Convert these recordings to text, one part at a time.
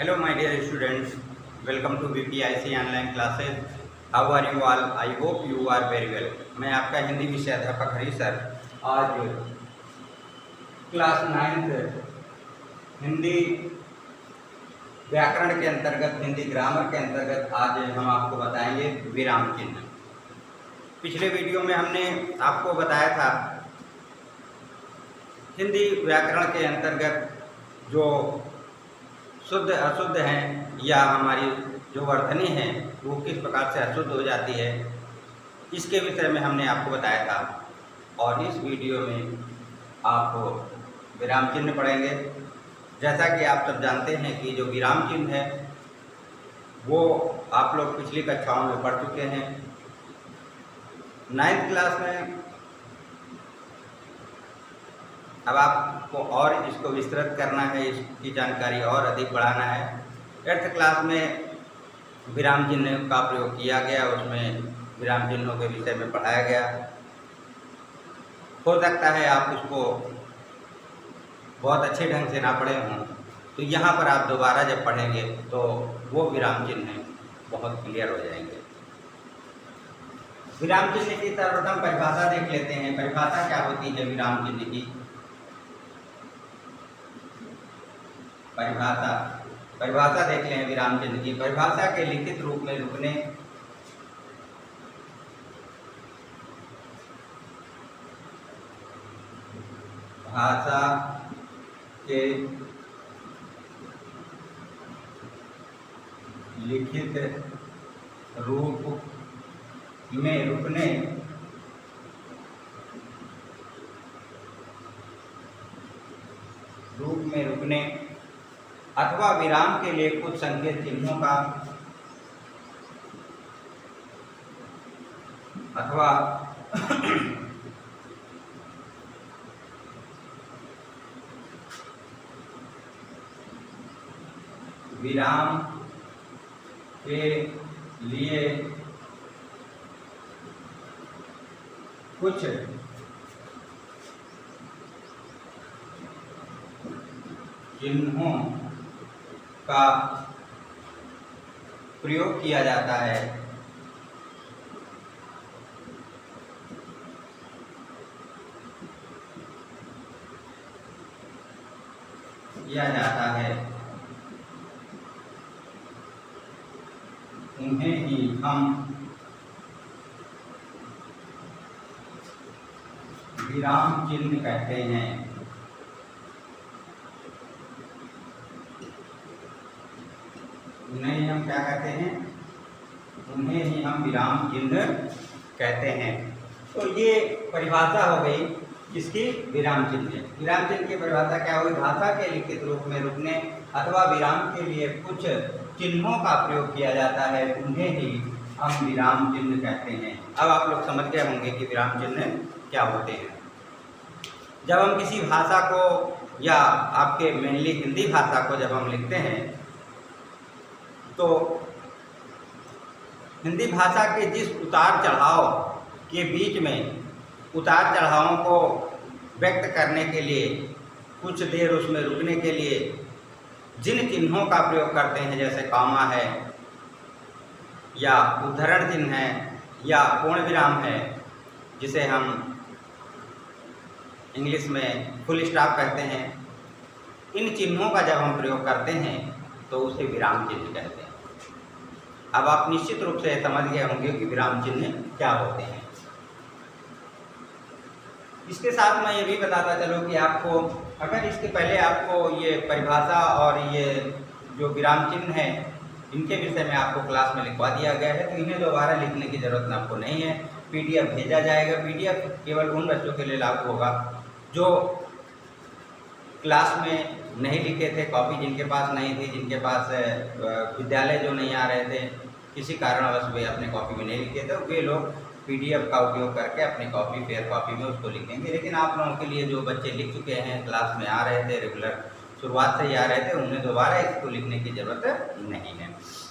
Hello my dear students, welcome to BPIC online classes. How are you all? I hope you are very well. मैं आपका हिंदी विषय अध्यापक Hari sir. आज class 9th Hindi व्याकरण के अंतर्गत, हिंदी ग्रामर के अंतर्गत आज हम आपको बताएंगे विराम चिन्ह। पिछले वीडियो में हमने आपको बताया था हिंदी व्याकरण के अंतर्गत जो शुद्ध अशुद्ध हैं या हमारी जो वर्तनी है वो किस प्रकार से अशुद्ध हो जाती है, इसके विषय में हमने आपको बताया था। और इस वीडियो में आप विराम चिन्ह पढ़ेंगे। जैसा कि आप सब जानते हैं कि जो विराम चिन्ह है वो आप लोग पिछली कक्षाओं में पढ़ चुके हैं। 9th क्लास में अब आपको और इसको विस्तृत करना है, इसकी जानकारी और अधिक बढ़ाना है। 8th क्लास में विराम चिन्ह का प्रयोग किया गया, उसमें विराम चिन्हों के विषय में पढ़ाया गया। हो सकता है आप उसको बहुत अच्छे ढंग से ना पढ़े हों, तो यहाँ पर आप दोबारा जब पढ़ेंगे तो वो विराम चिन्ह बहुत क्लियर हो जाएंगे। विराम चिन्ह की सर्वप्रथम परिभाषा देख लेते हैं। परिभाषा क्या होती है विराम चिन्ह की? परिभाषा देख लें विराम चिन्ह की। परिभाषा के लिखित रूप में रुकने, भाषा के लिखित रूप में रुकने अथवा विराम के लिए कुछ संकेत चिन्हों का अथवा विराम के लिए कुछ चिन्हों का प्रयोग किया जाता है। उन्हें ही हम विराम चिन्ह कहते हैं। उन्हें हम क्या कहते हैं? उन्हें ही हम विराम चिन्ह कहते हैं। तो ये परिभाषा हो गई इसकी विराम चिन्ह। विराम चिन्ह की परिभाषा क्या हुई? भाषा के लिखित रूप में रुकने अथवा विराम के लिए कुछ चिन्हों का प्रयोग किया जाता है, उन्हें ही हम विराम चिन्ह कहते हैं। अब आप लोग समझ गए होंगे कि विराम चिन्ह क्या होते हैं। जब हम किसी भाषा को या आपके मेनली हिंदी भाषा को जब हम लिखते हैं तो हिंदी भाषा के जिस उतार चढ़ाव के बीच में उतार चढ़ावों को व्यक्त करने के लिए, कुछ देर उसमें रुकने के लिए जिन चिन्हों का प्रयोग करते हैं, जैसे कॉमा है या उद्धरण चिन्ह है या पूर्ण विराम है, जिसे हम इंग्लिश में फुल स्टॉप कहते हैं, इन चिन्हों का जब हम प्रयोग करते हैं तो उसे विराम चिन्ह कहते हैं। अब आप निश्चित रूप से समझ गए होंगे कि विराम चिन्ह क्या होते हैं। इसके साथ मैं ये भी बताता चलूँ कि आपको, अगर इसके पहले आपको ये परिभाषा और ये जो विराम चिन्ह है इनके विषय में आपको क्लास में लिखवा दिया गया है, तो इन्हें दोबारा लिखने की ज़रूरत आपको नहीं है। PDF भेजा जाएगा। PDF केवल उन बच्चों के लिए लागू होगा जो क्लास में नहीं लिखे थे, कॉपी जिनके पास नहीं थी, जिनके पास विद्यालय जो नहीं आ रहे थे, किसी कारणवश वे अपने कॉपी में नहीं लिखे थे, वे लोग PDF का उपयोग करके अपनी कॉपी, फेयर कॉपी में उसको लिखेंगे। लेकिन आप लोगों के लिए जो बच्चे लिख चुके हैं, क्लास में आ रहे थे, रेगुलर शुरुआत से ही आ रहे थे, उन्हें दोबारा इसको लिखने की ज़रूरत नहीं है।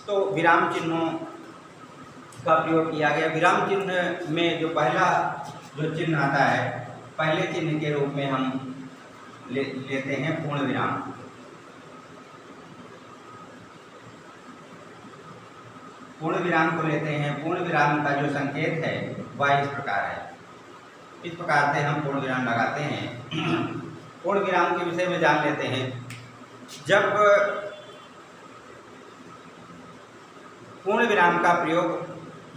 तो विराम चिन्हों का प्रयोग किया गया। विराम चिन्ह में जो पहला जो चिन्ह आता है, पहले चिन्ह के रूप में हम लेते हैं पूर्ण विराम। पूर्ण विराम को लेते हैं। पूर्ण विराम का जो संकेत है वह इस प्रकार है। इस प्रकार से हम पूर्ण विराम लगाते हैं। पूर्ण विराम के विषय में जान लेते हैं। जब पूर्ण विराम का प्रयोग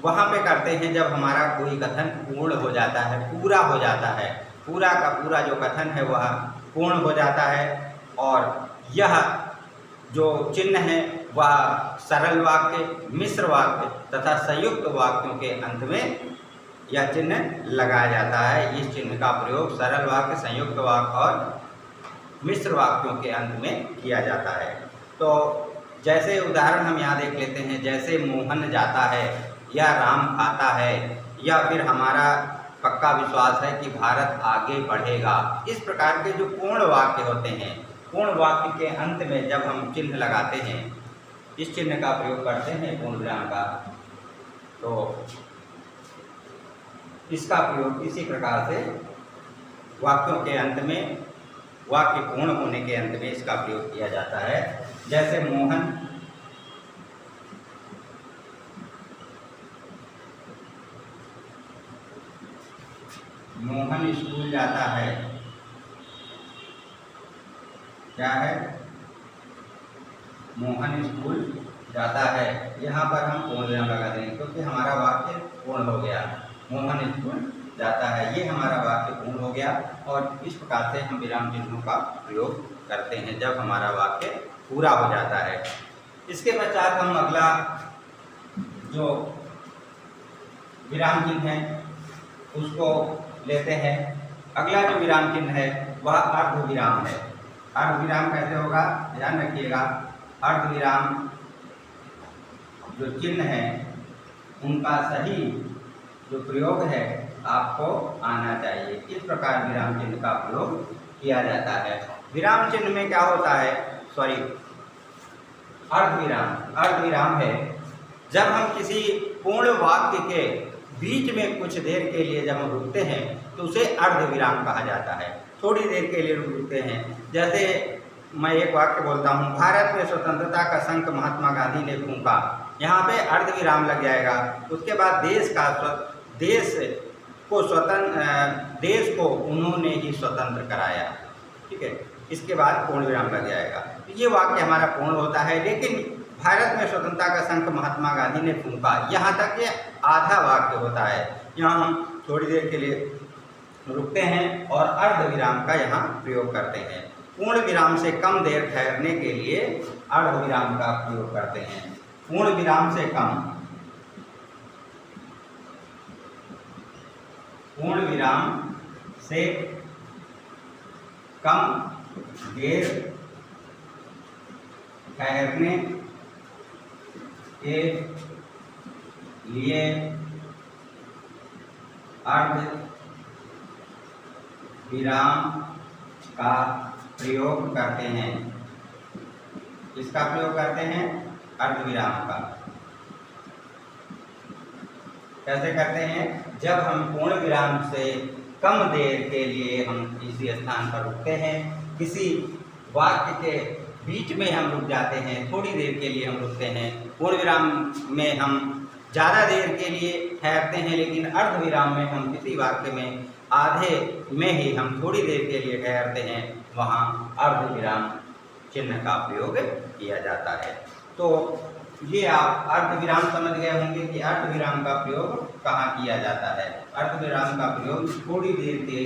वहाँ पे करते हैं जब हमारा कोई कथन पूर्ण हो जाता है, पूरा हो जाता है, पूरा का पूरा जो कथन है वह पूर्ण हो जाता है, और यह जो चिन्ह है वह सरल वाक्य, मिश्र वाक्य तथा संयुक्त वाक्यों के अंत में यह चिन्ह लगाया जाता है। इस चिन्ह का प्रयोग सरल वाक्य, संयुक्त वाक्य और मिश्र वाक्यों के अंत में किया जाता है। तो जैसे उदाहरण हम यहाँ देख लेते हैं, जैसे मोहन जाता है या राम खाता है, या फिर हमारा पक्का विश्वास है कि भारत आगे बढ़ेगा। इस प्रकार के जो पूर्ण वाक्य होते हैं, पूर्ण वाक्य के अंत में जब हम चिन्ह लगाते हैं, इस चिन्ह का प्रयोग करते हैं पूर्ण विराम का, तो इसका प्रयोग इसी प्रकार से वाक्यों के अंत में, वाक्य पूर्ण होने के अंत में इसका प्रयोग किया जाता है। जैसे मोहन स्कूल जाता है, क्या है, मोहन स्कूल जाता है। यहाँ पर हम पूर्ण विराम लगा देंगे क्योंकि हमारा वाक्य पूर्ण हो गया। मोहन स्कूल जाता है, ये हमारा वाक्य पूर्ण हो गया। और इस प्रकार से हम विराम चिन्हों का प्रयोग करते हैं जब हमारा वाक्य पूरा हो जाता है। इसके पश्चात हम अगला जो विराम चिन्ह है उसको लेते हैं। अगला जो विराम चिन्ह है वह अर्ध विराम है। अर्ध विराम कैसे होगा, ध्यान रखिएगा। अर्ध विराम जो चिन्ह है उनका सही जो प्रयोग है आपको आना चाहिए। इस प्रकार विराम चिन्ह का प्रयोग किया जाता है। विराम चिन्ह में क्या होता है, अर्ध विराम है जब हम किसी पूर्ण वाक्य के बीच में कुछ देर के लिए जब हम रुकते हैं तो उसे अर्ध विराम कहा जाता है। थोड़ी देर के लिए रुकते हैं। जैसे मैं एक वाक्य बोलता हूँ, भारत में स्वतंत्रता का शंख महात्मा गांधी ने फूंका, यहाँ पे अर्ध विराम लग जाएगा। उसके बाद देश को उन्होंने ही स्वतंत्र कराया, ठीक है, इसके बाद पूर्ण विराम लग जाएगा। तो ये वाक्य हमारा पूर्ण होता है। लेकिन भारत में स्वतंत्रता का शंख महात्मा गांधी ने फूंका, यहाँ तक ये आधा वाक्य होता है। यहाँ हम थोड़ी देर के लिए रुकते हैं और अर्ध विराम का यहाँ प्रयोग करते हैं। पूर्ण विराम से कम देर ठहरने के लिए अर्ध विराम का प्रयोग करते हैं। पूर्ण विराम से कम, पूर्ण विराम से कम देर ठहरने के लिए अर्ध विराम का प्रयोग करते हैं। इसका प्रयोग करते हैं अर्ध विराम का। कैसे करते हैं, जब हम पूर्ण विराम से कम देर के लिए हम किसी स्थान पर रुकते हैं, किसी वाक्य के बीच में हम रुक जाते हैं, थोड़ी देर के लिए हम रुकते हैं। पूर्ण विराम में हम ज़्यादा देर के लिए ठहरते हैं, लेकिन अर्ध विराम में हम किसी वाक्य में आधे में ही हम थोड़ी देर के लिए ठहरते हैं, वहाँ अर्ध विराम चिन्ह का प्रयोग किया जाता है। तो ये आप अर्ध विराम समझ गए होंगे कि अर्ध विराम का प्रयोग कहाँ किया जाता है। अर्ध विराम का प्रयोग थोड़ी देर के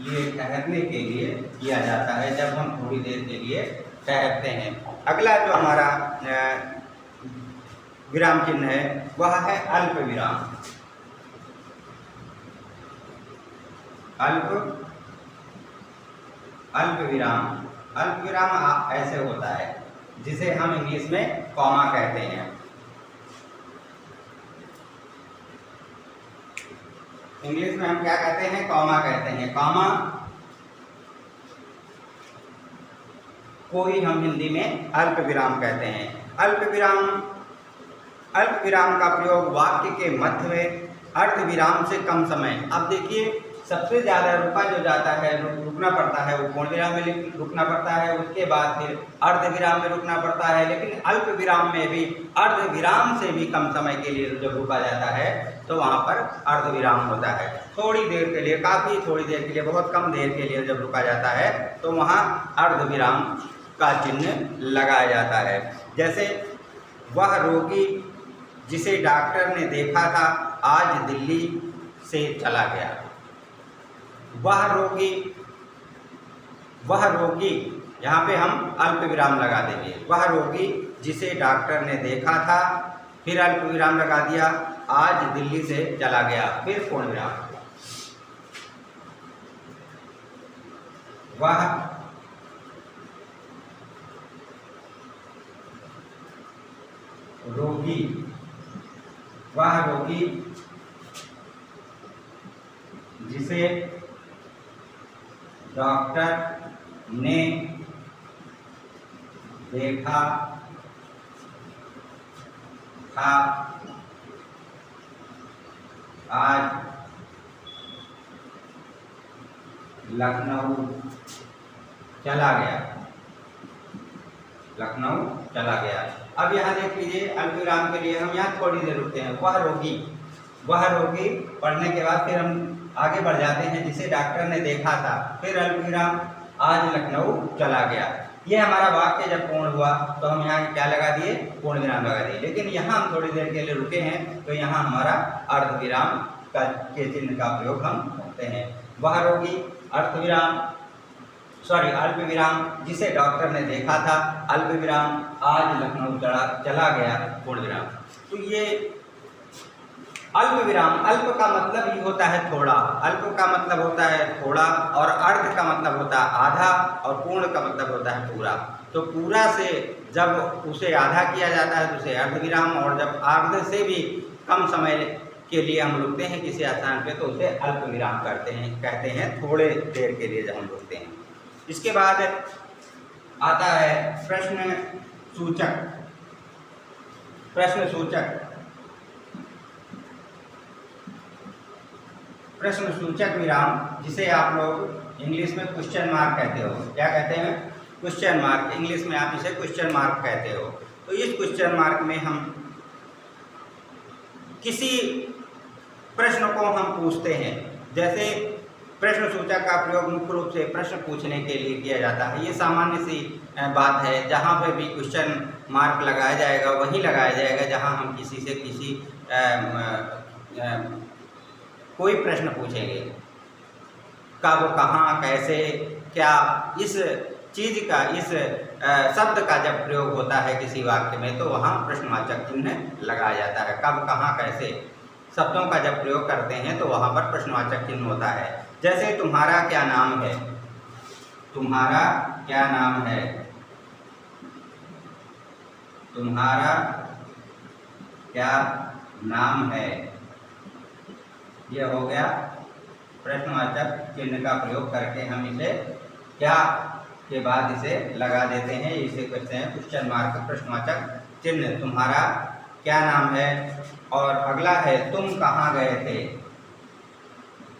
लिए ठहरने के लिए किया जाता है, जब हम थोड़ी देर के लिए ठहरते हैं। अगला जो हमारा विराम चिन्ह है वह है अल्प विराम। अल्प विराम ऐसे होता है जिसे हम इंग्लिश में कॉमा कहते हैं। इंग्लिश में हम क्या कहते हैं, कॉमा कहते हैं। कॉमा को ही हम हिंदी में अल्प विराम कहते हैं। अल्प विराम का प्रयोग वाक्य के मध्य में अर्ध विराम से कम समय। अब देखिए, सबसे ज़्यादा रुका जो जाता है, रुकना पड़ता है, वो पूर्ण विराम में रुकना पड़ता है। उसके बाद फिर अर्ध विराम में रुकना पड़ता है। लेकिन अल्प विराम में भी अर्ध विराम से भी कम समय के लिए जब रुका जाता है तो वहाँ पर अर्ध विराम होता है। थोड़ी देर के लिए, काफ़ी थोड़ी देर के लिए, बहुत कम देर के लिए जब रुका जाता है तो वहाँ अर्ध विराम का चिन्ह लगाया जाता है। जैसे वह रोगी जिसे डॉक्टर ने देखा था आज दिल्ली से चला गया। वह रोगी यहाँ पे हम अल्प विराम लगा देंगे। वह रोगी जिसे डॉक्टर ने देखा था, फिर अल्प विराम लगा दिया, आज दिल्ली से चला गया, फिर पूर्ण विराम। वह रोगी जिसे डॉक्टर ने देखा था आज लखनऊ चला गया। अब यहाँ देख लीजिए, अल्पविराम के लिए हम यहाँ थोड़ी देर रुकते हैं। वह रोगी पढ़ने के बाद फिर हम आगे बढ़ जाते हैं, जिसे डॉक्टर ने देखा था, फिर अल्पविराम, आज लखनऊ चला गया। ये हमारा वाक्य जब पूर्ण हुआ तो हम यहाँ क्या लगा दिए, पूर्ण विराम लगा दिए। लेकिन यहाँ हम थोड़ी देर के लिए रुके हैं तो यहाँ हमारा अर्ध विराम के चिन्ह का प्रयोग हम करते हैं। वह रोगी अल्प विराम जिसे डॉक्टर ने देखा था, अल्प विराम, आज लखनऊ चला गया, पूर्ण विराम। तो ये अल्प विराम, अल्प का मतलब ही होता है थोड़ा, अल्प का मतलब होता है थोड़ा, और अर्ध का मतलब होता है आधा, और पूर्ण का मतलब होता है पूरा। तो पूरा से जब उसे आधा किया जाता है तो उसे अर्ध विराम, और जब अर्ध से भी कम समय के लिए हम रुकते हैं किसी स्थान पे तो उसे अल्प विराम कहते हैं थोड़े देर के लिए जब हम रुकते हैं। इसके बाद आता है प्रश्न सूचक विराम, जिसे आप लोग इंग्लिश में क्वेश्चन मार्क कहते हो। क्या कहते हैं? Question mark. इंग्लिश में आप इसे क्वेश्चन मार्क कहते हो। तो इस क्वेश्चन मार्क में हम किसी प्रश्न को हम पूछते हैं। जैसे प्रश्न सूचक का प्रयोग मुख्य रूप से प्रश्न पूछने के लिए किया जाता है। ये सामान्य सी बात है। जहाँ पर भी क्वेश्चन मार्क लगाया जाएगा वहीं लगाया जाएगा जहाँ हम किसी से कोई प्रश्न पूछेंगे। कब, कहाँ, कैसे, क्या, इस चीज़ का, इस शब्द का जब प्रयोग होता है किसी वाक्य में तो वहाँ प्रश्नवाचक चिन्ह लगाया जाता है। कब, कहाँ, कैसे शब्दों का जब प्रयोग करते हैं तो वहाँ पर प्रश्नवाचक चिन्ह होता है। जैसे तुम्हारा क्या नाम है, तुम्हारा क्या नाम है, तुम्हारा क्या नाम है, यह हो गया प्रश्नवाचक चिन्ह का प्रयोग करके हम इसे क्या के बाद इसे लगा देते हैं। इसे कहते हैं क्वेश्चन मार्क, प्रश्नवाचक चिन्ह। तुम्हारा क्या नाम है। और अगला है तुम कहाँ गए थे,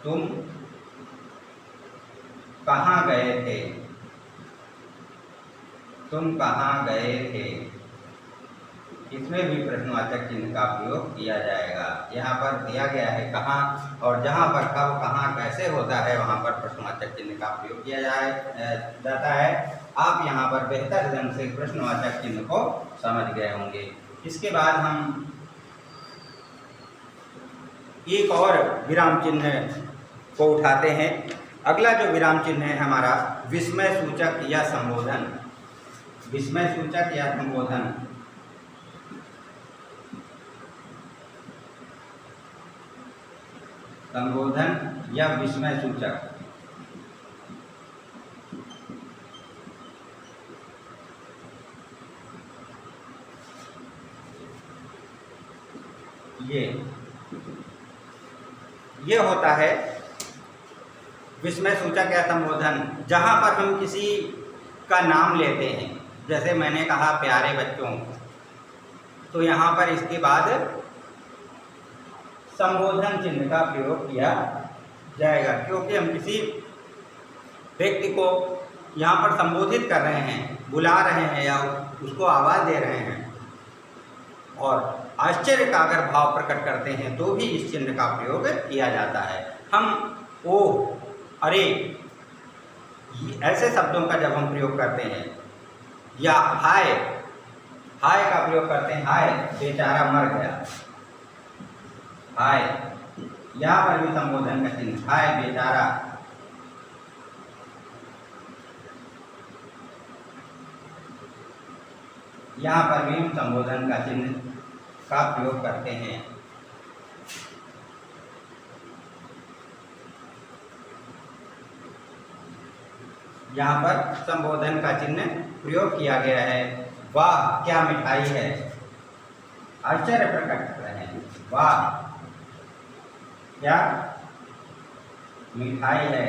तुम कहाँ गए थे, तुम कहाँ गए थे। इसमें भी प्रश्नवाचक चिन्ह का प्रयोग किया जाएगा। यहाँ पर दिया गया है कहाँ, और जहाँ पर कब, कहाँ, कैसे होता है वहाँ पर प्रश्नवाचक चिन्ह का प्रयोग किया जाता है। आप यहाँ पर बेहतर ढंग से प्रश्नवाचक चिन्ह को समझ गए होंगे। इसके बाद हम एक और विराम चिन्ह को उठाते हैं। अगला जो विराम चिन्ह है हमारा विस्मय सूचक या संबोधन। विस्मय सूचक या संबोधन। संबोधन या विस्मय सूचक। ये होता है विस्मय सूचक या संबोधन, जहाँ पर हम किसी का नाम लेते हैं। जैसे मैंने कहा प्यारे बच्चों, तो यहाँ पर इसके बाद संबोधन चिन्ह का प्रयोग किया जाएगा, क्योंकि हम किसी व्यक्ति को यहाँ पर संबोधित कर रहे हैं, बुला रहे हैं या उसको आवाज़ दे रहे हैं और आश्चर्य का अगर भाव प्रकट करते हैं तो भी इस चिन्ह का प्रयोग किया जाता है। हम ओ, अरे ऐसे शब्दों का जब हम प्रयोग करते हैं, या हाय, हाय का प्रयोग करते हैं, हाय बेचारा मर गया, हाय, यहाँ पर भी संबोधन का चिन्ह हाय बेचारा, यहाँ पर भी हम संबोधन का चिन्ह का प्रयोग करते हैं। यहाँ पर संबोधन का चिन्ह प्रयोग किया गया है। वाह क्या मिठाई है, आश्चर्य प्रकट कर रहे हैं, वाह क्या मिठाई है।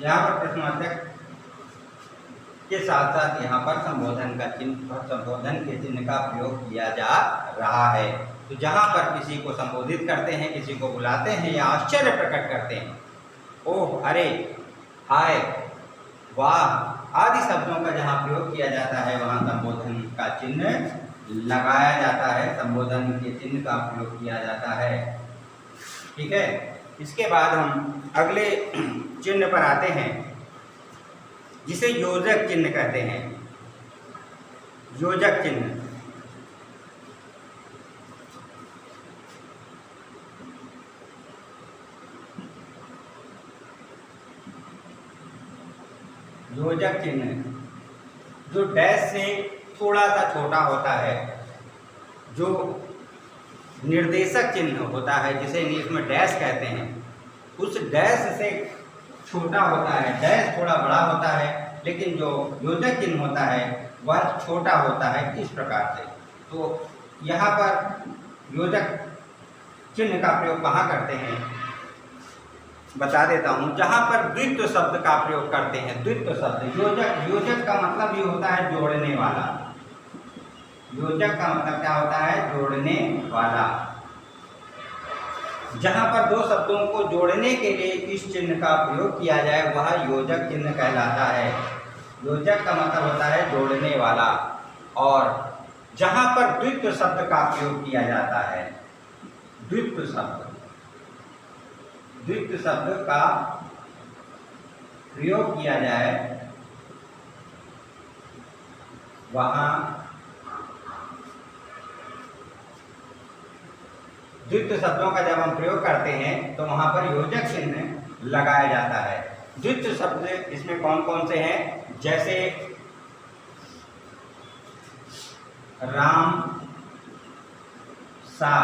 यहाँ पर प्रश्नवाचक के साथ साथ यहाँ पर संबोधन का चिन्ह और संबोधन के चिन्ह का प्रयोग किया जा रहा है। तो जहाँ पर किसी को संबोधित करते हैं, किसी को बुलाते हैं या आश्चर्य प्रकट करते हैं, ओह, अरे, हाय, वाह आदि शब्दों का जहाँ प्रयोग किया जाता है वहाँ संबोधन का चिन्ह लगाया जाता है, संबोधन के चिन्ह का प्रयोग किया जाता है। ठीक है, इसके बाद हम अगले चिन्ह पर आते हैं जिसे योजक चिन्ह कहते हैं। योजक चिन्ह, योजक चिन्ह जो डैश से थोड़ा सा छोटा होता है, जो निर्देशक चिन्ह होता है जिसे इंग्लिश में डैश कहते हैं, उस डैश से छोटा होता है। डैश थोड़ा बड़ा होता है लेकिन जो योजक चिन्ह होता है वह छोटा होता है, इस प्रकार से। तो यहाँ पर योजक चिन्ह का प्रयोग कहाँ करते हैं बता देता हूँ। जहाँ पर द्वित्व शब्द का प्रयोग करते हैं, द्वित्व शब्द, योजक, योजक का मतलब ये होता है जोड़ने वाला। योजक का मतलब क्या होता है, जोड़ने वाला। जहाँ पर दो शब्दों को जोड़ने के लिए इस चिन्ह का प्रयोग किया जाए वह योजक चिन्ह कहलाता है। योजक का मतलब होता है जोड़ने वाला। और जहाँ पर द्वित्व शब्द का प्रयोग किया जाता है, द्वित्व शब्द, द्वित्व शब्द का प्रयोग किया जाए वहाँ द्वित्व शब्दों का जब हम प्रयोग करते हैं तो वहाँ पर योजक चिन्ह लगाया जाता है। द्वित्व शब्द इसमें कौन कौन से हैं, जैसे राम सा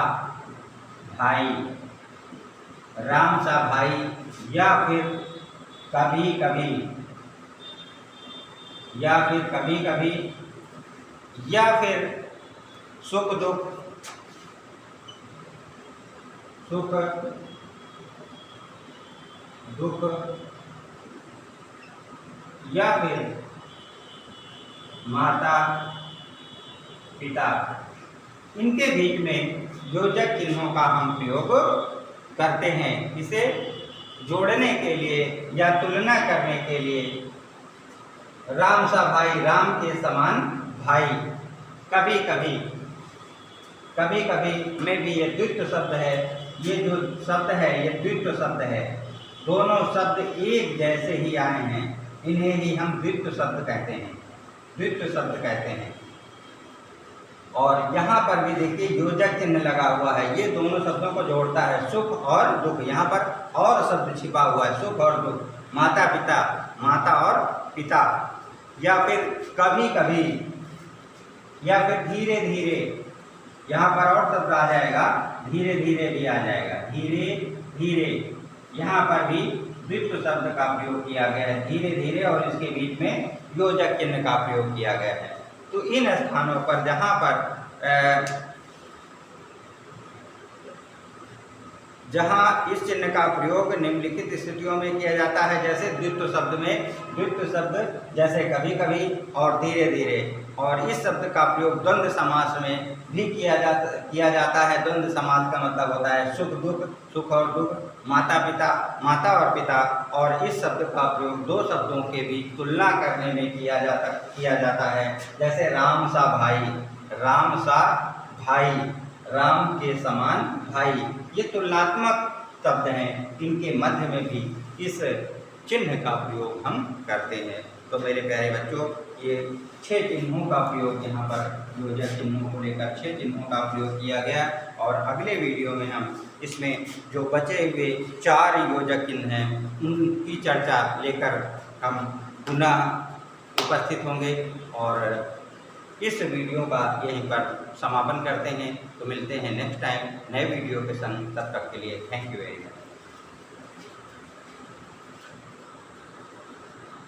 भाई, राम सा भाई, या फिर कभी कभी, या फिर कभी कभी, या फिर सुख दुख, सुख दुख, या फिर माता पिता, इनके बीच में योजक चिन्हों का हम प्रयोग करते हैं। इसे जोड़ने के लिए या तुलना करने के लिए, राम सा भाई, राम के समान भाई, कभी कभी, कभी कभी में भी ये द्वित्व शब्द है। ये जो शब्द है ये द्वित्व शब्द है। दोनों शब्द एक जैसे ही आए हैं, इन्हें ही हम द्वित्व शब्द कहते हैं, द्वित्व शब्द कहते हैं। और यहाँ पर भी देखिए योजक चिन्ह लगा हुआ है, ये दोनों शब्दों को जोड़ता है, सुख और दुख। यहाँ पर और शब्द छिपा हुआ है, सुख और दुख, माता पिता, माता और पिता, या फिर कभी कभी, या फिर धीरे धीरे। यहाँ पर और शब्द आ जाएगा, धीरे धीरे भी आ जाएगा, धीरे धीरे। यहाँ पर भी द्वित्व शब्द का प्रयोग किया गया है, धीरे धीरे, और इसके बीच में योजक चिन्ह का प्रयोग किया गया है। तो इन स्थानों पर जहाँ इस चिन्ह का प्रयोग निम्नलिखित स्थितियों में किया जाता है, जैसे द्वित्व शब्द में, द्वित्व शब्द जैसे कभी कभी और धीरे धीरे, और इस शब्द का प्रयोग द्वंद्व समास में भी किया जाता है। द्वंद्व समास का मतलब होता है सुख दुख, सुख और दुख, माता पिता, माता और पिता। और इस शब्द का प्रयोग दो शब्दों के बीच तुलना करने में किया जाता है। जैसे राम सा भाई, राम सा भाई, राम के समान भाई, ये तुलनात्मक शब्द हैं। इनके मध्य में भी इस चिन्ह का प्रयोग हम करते हैं। तो मेरे प्यारे बच्चों, ये 6 चिन्हों का प्रयोग यहाँ पर योजक चिन्हों को लेकर 6 चिन्हों का प्रयोग किया गया। और अगले वीडियो में हम इसमें जो बचे हुए 4 योजक चिन्ह हैं उनकी चर्चा लेकर हम पुनः उपस्थित होंगे। और इस वीडियो का यहीं पर समापन करते हैं। तो मिलते हैं नेक्स्ट टाइम नए वीडियो के संग। तब तक के लिए थैंक यू वेरी मच।